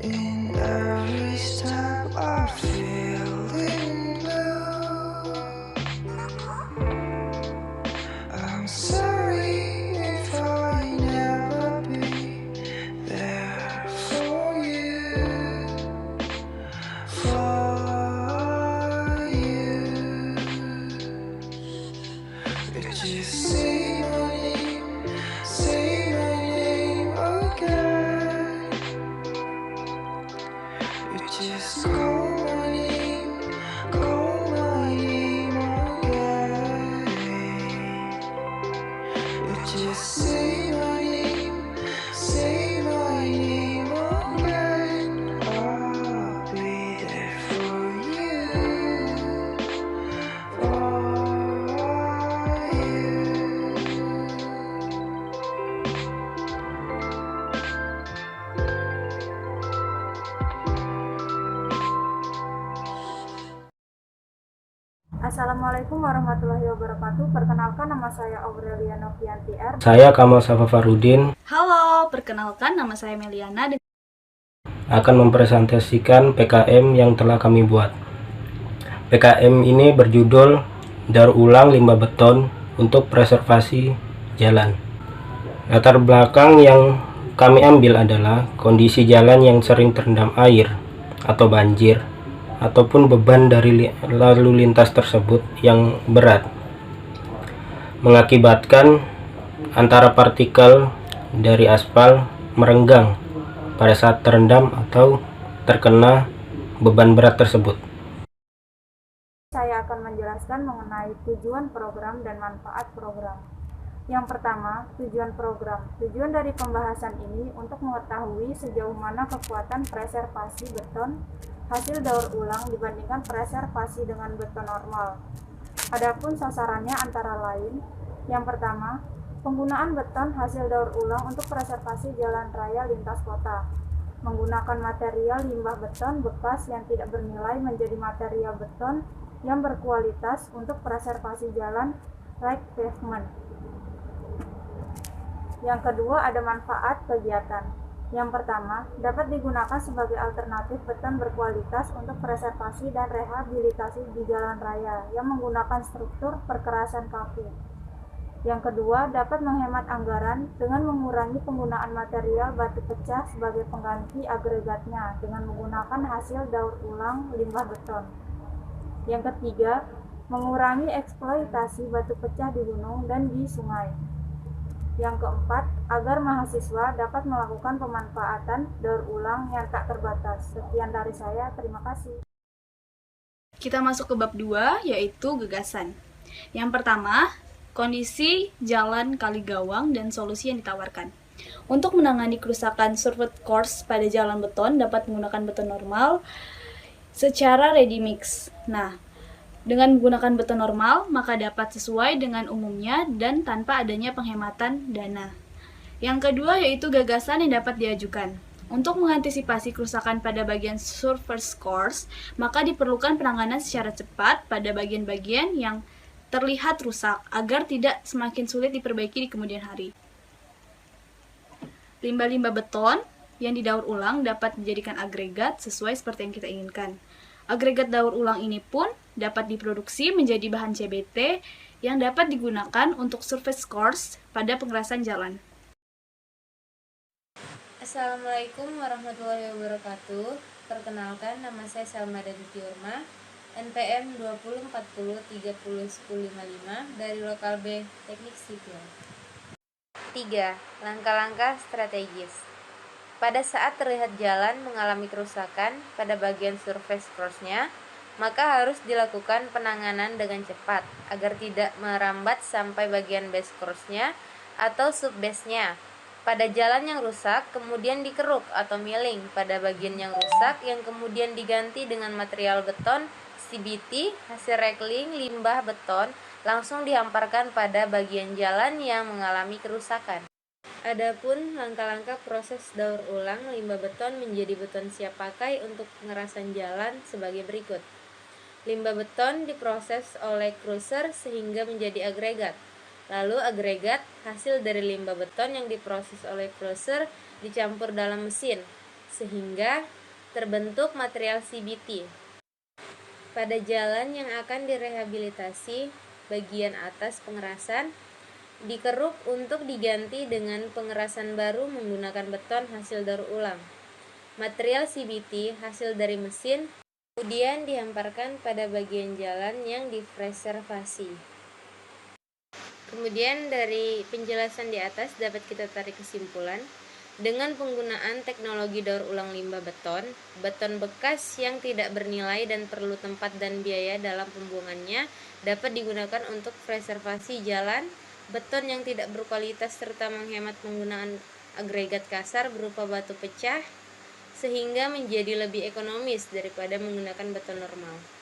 In every step I feeling blue. I'm sorry if I never be there for you, for you. Just say my name again. You just call my name again. You just say my name again. I'll be there for you, for Assalamualaikum warahmatullahi wabarakatuh. Perkenalkan, nama saya Aurelia Novianti R. Saya Kamal Safafarudin Halo, perkenalkan nama saya Meliana akan mempresentasikan PKM yang telah kami buat. PKM ini berjudul Daur Ulang Limbah Beton untuk Preservasi Jalan. Latar belakang yang kami ambil adalah kondisi jalan yang sering terendam air atau banjir, ataupun beban dari lalu lintas tersebut yang berat, mengakibatkan antara partikel dari aspal merenggang pada saat terendam atau terkena beban berat tersebut. Saya akan menjelaskan mengenai tujuan program dan manfaat program. Yang pertama, tujuan program. Tujuan dari pembahasan ini untuk mengetahui sejauh mana kekuatan preservasi beton hasil daur ulang dibandingkan preservasi dengan beton normal. Adapun sasarannya antara lain, yang pertama, penggunaan beton hasil daur ulang untuk preservasi jalan raya lintas kota. Menggunakan material limbah beton bekas yang tidak bernilai menjadi material beton yang berkualitas untuk preservasi jalan like pavement. Yang kedua, ada manfaat kegiatan. Yang pertama, dapat digunakan sebagai alternatif beton berkualitas untuk preservasi dan rehabilitasi di jalan raya yang menggunakan struktur perkerasan kaku. Yang kedua, dapat menghemat anggaran dengan mengurangi penggunaan material batu pecah sebagai pengganti agregatnya dengan menggunakan hasil daur ulang limbah beton. Yang ketiga, mengurangi eksploitasi batu pecah di gunung dan di sungai. Yang keempat, agar mahasiswa dapat melakukan pemanfaatan daur ulang yang tak terbatas. Sekian dari saya, terima kasih. Kita masuk ke bab 2, yaitu gagasan. Yang pertama, kondisi jalan kali gawang dan solusi yang ditawarkan. Untuk menangani kerusakan surface course pada jalan beton dapat menggunakan beton normal secara ready mix. Nah, dengan menggunakan beton normal, maka dapat sesuai dengan umumnya dan tanpa adanya penghematan dana. Yang kedua yaitu gagasan yang dapat diajukan. Untuk mengantisipasi kerusakan pada bagian surface course, maka diperlukan penanganan secara cepat pada bagian-bagian yang terlihat rusak agar tidak semakin sulit diperbaiki di kemudian hari. Limbah-limbah beton yang didaur ulang dapat dijadikan agregat sesuai seperti yang kita inginkan. Agregat daur ulang ini pun dapat diproduksi menjadi bahan CBT yang dapat digunakan untuk surface course pada pengerasan jalan. Assalamualaikum warahmatullahi wabarakatuh. Perkenalkan, nama saya Salma Daditi Urma, NPM 2040301055 dari Lokal B Teknik Sipil. 3. Langkah-langkah strategis. Pada saat terlihat jalan mengalami kerusakan pada bagian surface course-nya, maka harus dilakukan penanganan dengan cepat agar tidak merambat sampai bagian base course-nya atau sub-base-nya. Pada jalan yang rusak, kemudian dikeruk atau milling pada bagian yang rusak yang kemudian diganti dengan material beton CBT hasil recycling limbah beton langsung dihamparkan pada bagian jalan yang mengalami kerusakan. Adapun langkah-langkah proses daur ulang limbah beton menjadi beton siap pakai untuk pengerasan jalan sebagai berikut. Limbah beton diproses oleh crusher sehingga menjadi agregat. Lalu agregat hasil dari limbah beton yang diproses oleh crusher dicampur dalam mesin. sehingga terbentuk material CBT. Pada jalan yang akan direhabilitasi, bagian atas pengerasan dikeruk untuk diganti dengan pengerasan baru menggunakan beton hasil daur ulang. Material CBT hasil dari mesin kemudian dihamparkan pada bagian jalan yang dipreservasi. Kemudian dari penjelasan di atas dapat kita tarik kesimpulan, dengan penggunaan teknologi daur ulang limbah beton, beton bekas yang tidak bernilai dan perlu tempat dan biaya dalam pembuangannya dapat digunakan untuk preservasi jalan, beton yang tidak berkualitas serta menghemat penggunaan agregat kasar berupa batu pecah, sehingga menjadi lebih ekonomis daripada menggunakan beton normal.